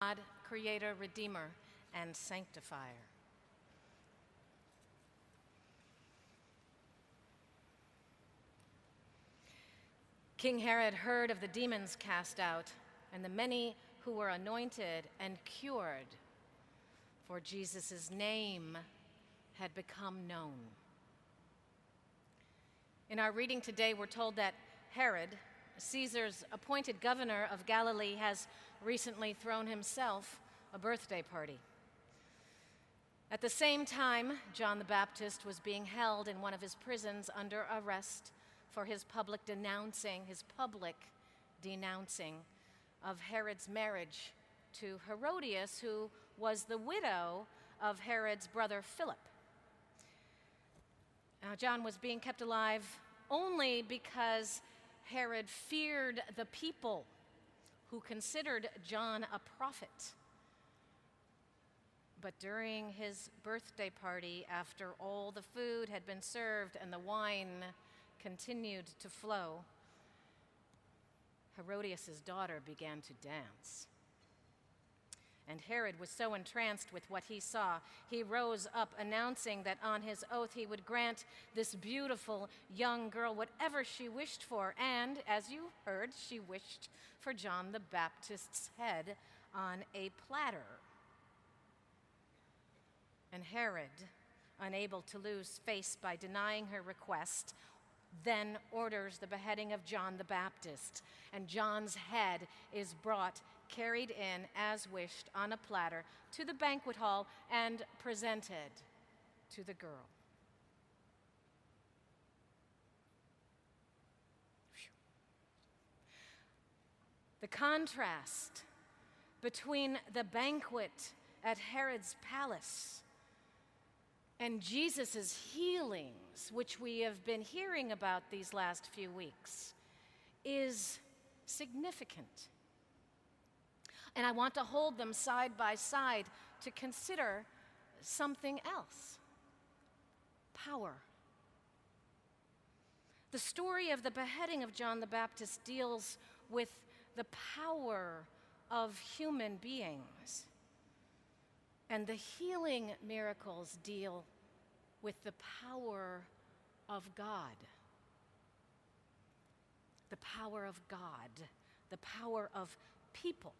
God, Creator, Redeemer, and Sanctifier. King Herod heard of the demons cast out and the many who were anointed and cured, for Jesus' name had become known. In our reading today, we're told that Herod, Caesar's appointed governor of Galilee, has recently thrown himself a birthday party. At the same time, John the Baptist was being held in one of his prisons under arrest for his public denouncing of Herod's marriage to Herodias, who was the widow of Herod's brother Philip. Now, John was being kept alive only because Herod feared the people who considered John a prophet. But during his birthday party, after all the food had been served and the wine continued to flow, Herodias' daughter began to dance. And Herod was so entranced with what he saw, he rose up announcing that on his oath he would grant this beautiful young girl whatever she wished for. And, as you heard, she wished for John the Baptist's head on a platter. And Herod, unable to lose face by denying her request, then orders the beheading of John the Baptist. And John's head is brought, carried in as wished on a platter to the banquet hall and presented to the girl. The contrast between the banquet at Herod's palace and Jesus' healings, which we have been hearing about these last few weeks, is significant. And I want to hold them side by side to consider something else: power. The story of the beheading of John the Baptist deals with the power of human beings, and the healing miracles deal with the power of God. The power of God, the power of people.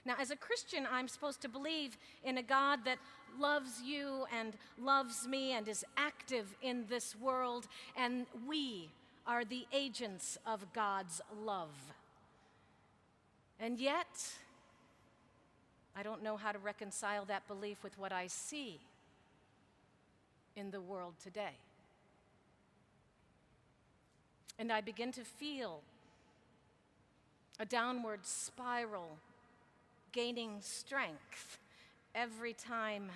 Now, as a Christian, I'm supposed to believe in a God that loves you and loves me and is active in this world, and we are the agents of God's love. And yet, I don't know how to reconcile that belief with what I see in the world today. And I begin to feel a downward spiral gaining strength every time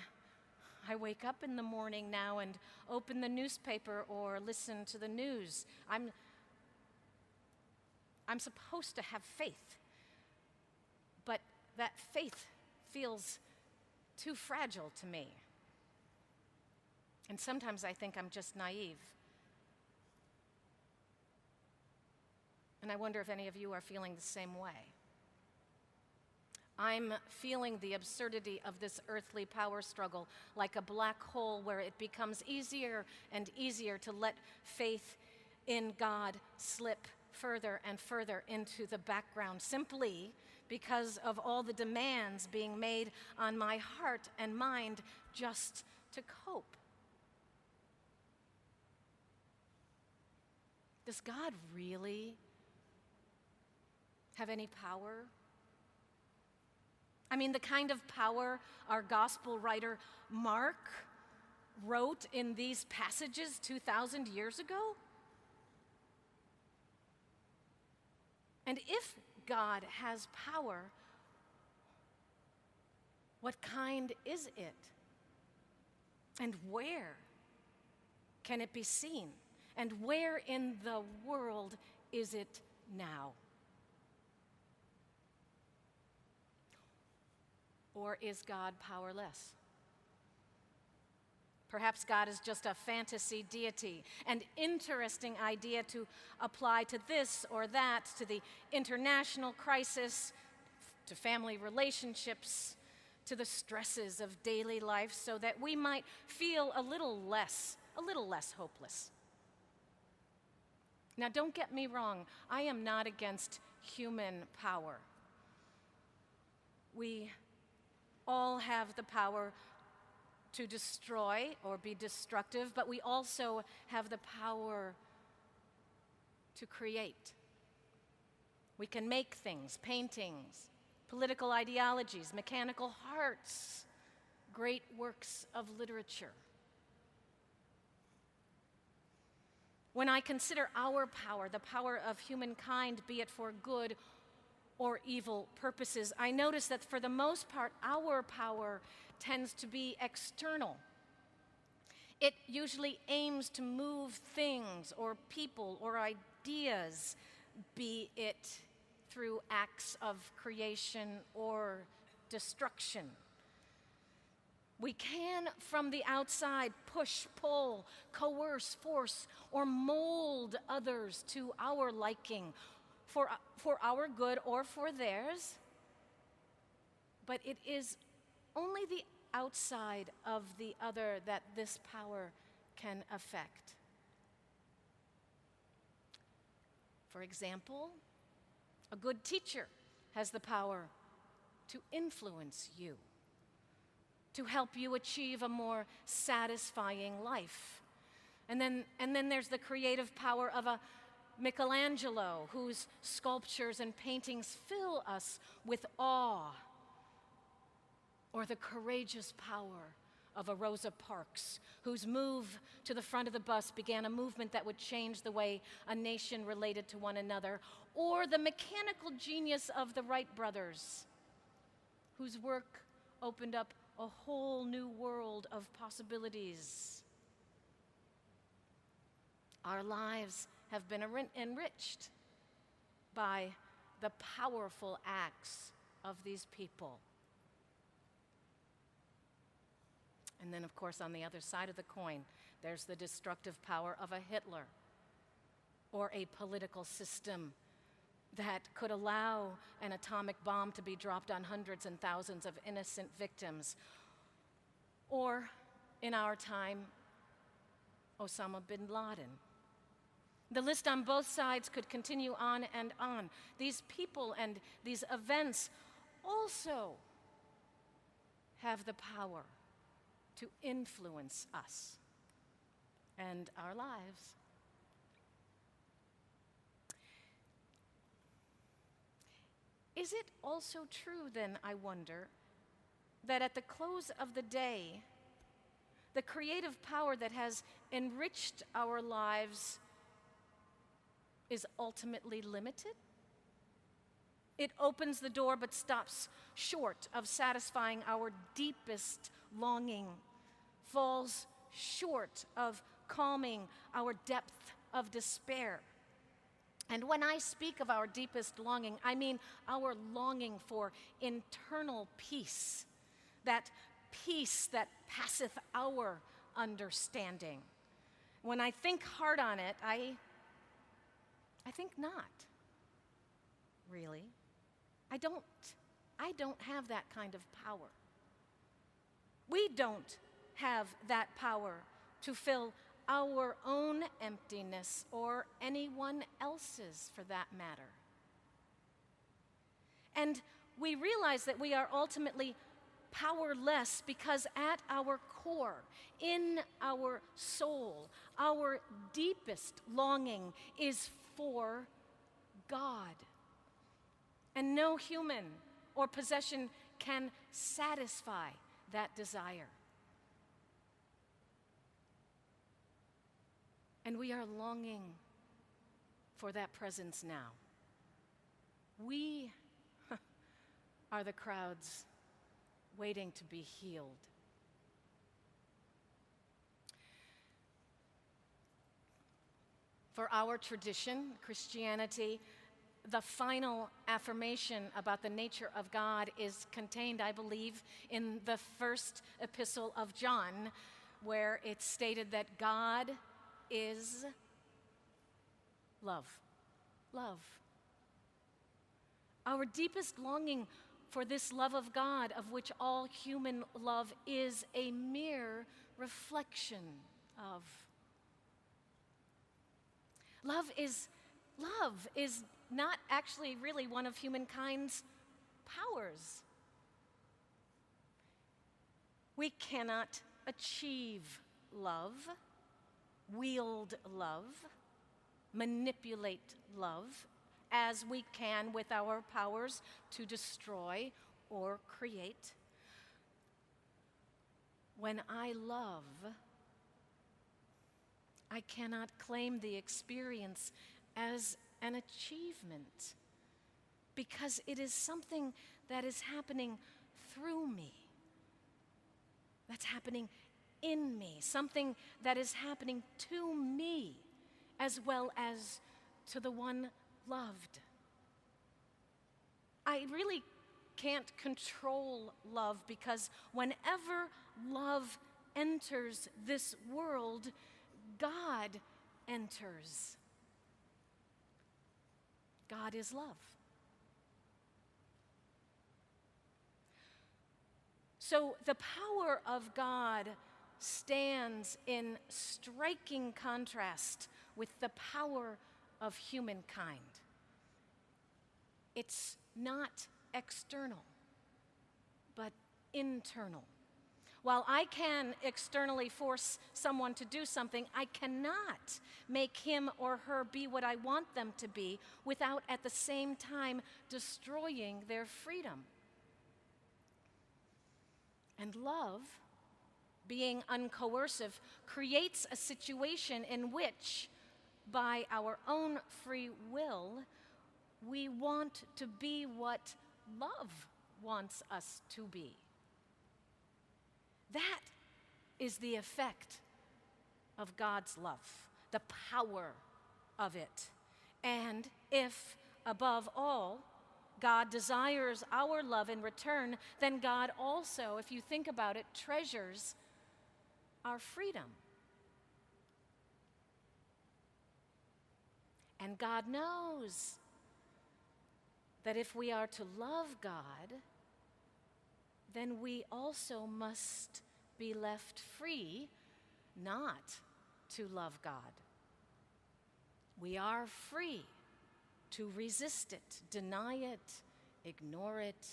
I wake up in the morning now and open the newspaper or listen to the news. I'm supposed to have faith, but that faith feels too fragile to me. And sometimes I think I'm just naive. And I wonder if any of you are feeling the same way. I'm feeling the absurdity of this earthly power struggle like a black hole where it becomes easier and easier to let faith in God slip further and further into the background, simply because of all the demands being made on my heart and mind just to cope. Does God really have any power? I mean, the kind of power our gospel writer Mark wrote in these passages 2,000 years ago? And if God has power, what kind is it? And where can it be seen? And where in the world is it now? Or is God powerless? Perhaps God is just a fantasy deity, an interesting idea to apply to this or that, to the international crisis, to family relationships, to the stresses of daily life, so that we might feel a little less hopeless. Now, don't get me wrong, I am not against human power. We all have the power to destroy or be destructive, but we also have the power to create. We can make things, paintings, political ideologies, mechanical hearts, great works of literature. When I consider our power, the power of humankind, be it for good or evil purposes, I notice that for the most part, our power tends to be external. It usually aims to move things or people or ideas, be it through acts of creation or destruction. We can, from the outside, push, pull, coerce, force, or mold others to our liking for our good or for theirs. But it is only the outside of the other that this power can affect. For example, a good teacher has the power to influence you, to help you achieve a more satisfying life. And then there's the creative power of a Michelangelo, whose sculptures and paintings fill us with awe. Or the courageous power of a Rosa Parks, whose move to the front of the bus began a movement that would change the way a nation related to one another. Or the mechanical genius of the Wright brothers, whose work opened up a whole new world of possibilities. Our lives have been enriched by the powerful acts of these people. And then, of course, on the other side of the coin, there's the destructive power of a Hitler or a political system that could allow an atomic bomb to be dropped on hundreds and thousands of innocent victims. Or, in our time, Osama bin Laden. The list on both sides could continue on and on. These people and these events also have the power to influence us and our lives. Is it also true, then, I wonder, that at the close of the day, the creative power that has enriched our lives is ultimately limited? It opens the door but stops short of satisfying our deepest longing, falls short of calming our depth of despair. And when I speak of our deepest longing, I mean our longing for internal peace that passeth our understanding. When I think hard on it, I think not, really. I don't have that kind of power. We don't have that power to fill our own emptiness or anyone else's, for that matter. And we realize that we are ultimately powerless because at our core, in our soul, our deepest longing is for God. And no human or possession can satisfy that desire. And we are longing for that presence now. We are the crowds waiting to be healed. For our tradition, Christianity, the final affirmation about the nature of God is contained, I believe, in the first epistle of John, where it's stated that God is love. Love. Our deepest longing For this love of God, of which all human love is a mere reflection of. Love is not actually really one of humankind's powers. We cannot achieve love, wield love, manipulate love as we can with our powers to destroy or create. When I love, I cannot claim the experience as an achievement because it is something that is happening through me, that's happening in me, something that is happening to me as well as to the one loved. I really can't control love because whenever love enters this world, God enters. God is love. So the power of God stands in striking contrast with the power of humankind. It's not external, but internal. While I can externally force someone to do something, I cannot make him or her be what I want them to be without at the same time destroying their freedom. And love, being uncoercive, creates a situation in which, by our own free will, we want to be what love wants us to be. That is the effect of God's love, the power of it. And if, above all, God desires our love in return, then God also, if you think about it, treasures our freedom. And God knows that if we are to love God, then we also must be left free not to love God. We are free to resist it, deny it, ignore it,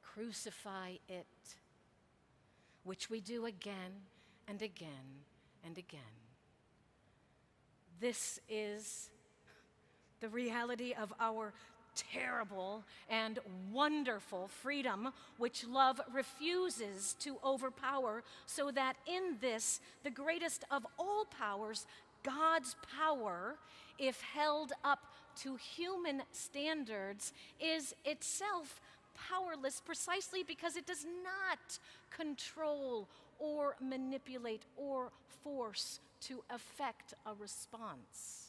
crucify it, which we do again and again and again. This is the reality of our terrible and wonderful freedom, which love refuses to overpower, so that in this, the greatest of all powers, God's power, if held up to human standards, is itself powerless precisely because it does not control or manipulate or force to effect a response.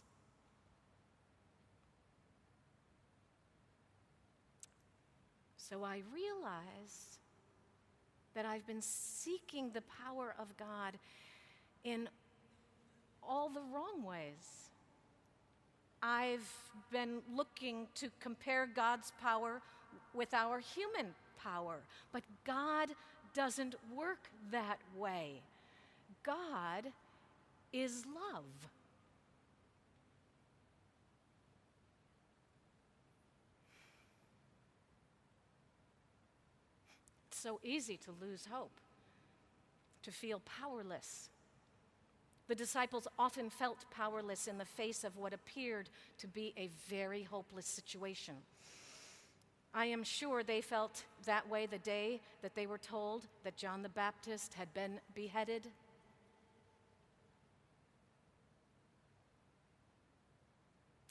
So I realize that I've been seeking the power of God in all the wrong ways. I've been looking to compare God's power with our human power, but God doesn't work that way. God is love. It's so easy to lose hope, to feel powerless. The disciples often felt powerless in the face of what appeared to be a very hopeless situation. I am sure they felt that way the day that they were told that John the Baptist had been beheaded.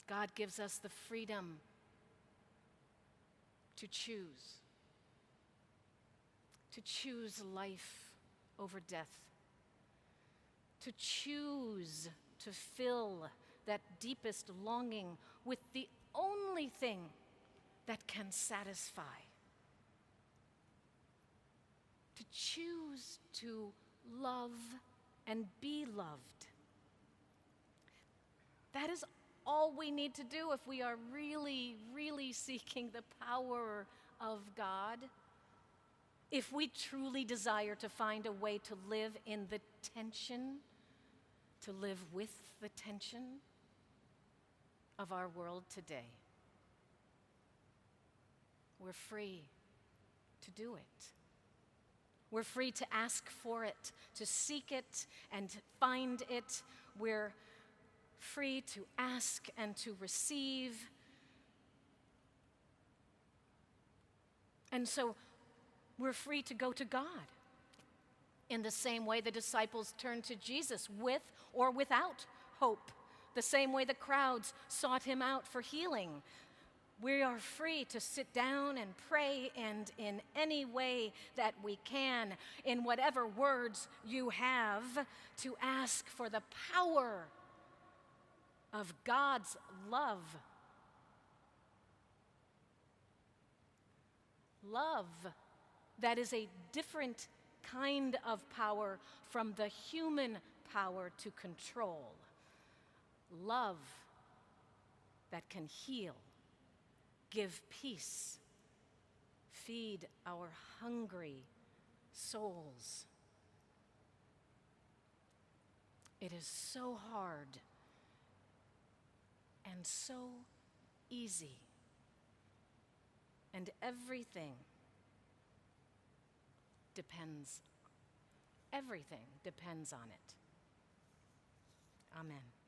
God gives us the freedom to choose life over death, to choose to fill that deepest longing with the only thing that can satisfy, to choose to love and be loved. That is all we need to do if we are really, really seeking the power of God, if we truly desire to find a way to live in the tension, to live with the tension of our world today, we're free to do it. We're free to ask for it, to seek it and find it. We're free to ask and to receive. And so we're free to go to God in the same way the disciples turned to Jesus, with or without hope, the same way the crowds sought him out for healing. We are free to sit down and pray, and in any way that we can, in whatever words you have, to ask for the power of God's love. Love that is a different kind of power from the human power to control. Love that can heal, give peace, feed our hungry souls. It is so hard and so easy, and everything depends on it. Amen.